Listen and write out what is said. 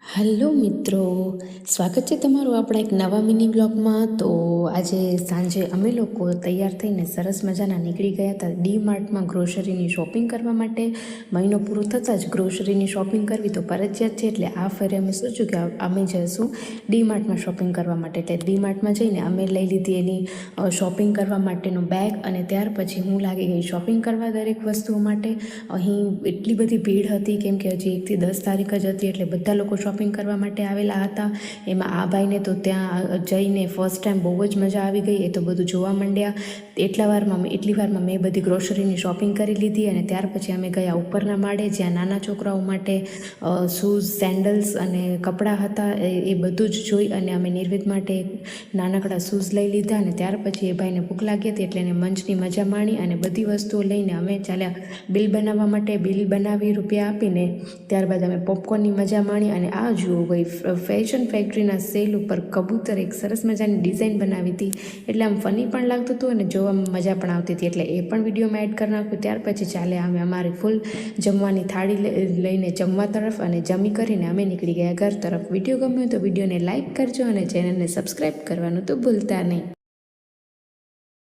Hello મિત્રો, સ્વાગત છે તમારું આપણા એક નવા મિની બ્લોગમાં। તો આજે સાંજે અમે લોકો તૈયાર થઈને સરસ મજાના નીકળી ગયા હતા ડી માર્ટમાં ગ્રોસરીની શોપિંગ કરવા માટે। મહિનો પૂરો થતાં જ ગ્રોસરીની શોપિંગ કરવી તો ફરજિયાત છે, એટલે આ ફેરે અમે સોચ્યું કે અમે જઈશું ડી માર્ટમાં શોપિંગ કરવા માટે। એટલે ડી માર્ટમાં જઈને અમે લઈ લીધી એની શોપિંગ કરવા માટેનો બેગ, અને ત્યાર પછી હું લાગી ગઈ શોપિંગ કરવા દરેક વસ્તુઓ માટે। અહીં એટલી બધી ભીડ હતી, કેમ કે હજી 1 થી 10 તારીખ જ હતી, એટલે બધા લોકો શોપિંગ કરવા માટે આવેલા હતા। એમાં આ ભાઈને તો ત્યાં જઈને ફર્સ્ટ ટાઈમ બહુ જ મજા આવી ગઈ, એ તો બધું જોવા માંડ્યા। એટલી વારમાં મેં બધી ગ્રોસરીની શોપિંગ કરી લીધી, અને ત્યાર પછી અમે ગયા ઉપરના માળે, જ્યાં નાના છોકરાઓ માટે શૂઝ, સેન્ડલ્સ અને કપડાં હતા। એ બધું જ જોઈ અને અમે નિર્વેદ માટે નાનકડા શૂઝ લઈ લીધા, અને ત્યાર પછી એ ભાઈને ભૂખ લાગી હતી એટલે એને મંચની મજા માણી, અને બધી વસ્તુઓ લઈને અમે ચાલ્યા બિલ બનાવવા માટે। બિલ બનાવી રૂપિયા આપીને ત્યારબાદ અમે પોપકોર્નની મજા માણી। અને આ જુઓ ભાઈ, ફેશન ફેક્ટરીના સેલ ઉપર કબૂતર એક સરસ મજાની ડિઝાઇન બનાવી હતી, એટલે આમ ફની પણ લાગતું હતું અને જોવામાં મજા પણ આવતી હતી, એટલે એ પણ વિડીયોમાં એડ કરી નાખ્યું। ત્યાર પછી ચાલે અમે અમારી ફૂલ જમવાની થાળી લઈને જમવા તરફ, અને જમી કરીને અમે નીકળી ગયા ઘર તરફ। વિડીયો ગમ્યો તો વિડીયોને લાઇક કરજો અને ચેનલને સબસ્ક્રાઈબ કરવાનું તો ભૂલતા નહીં।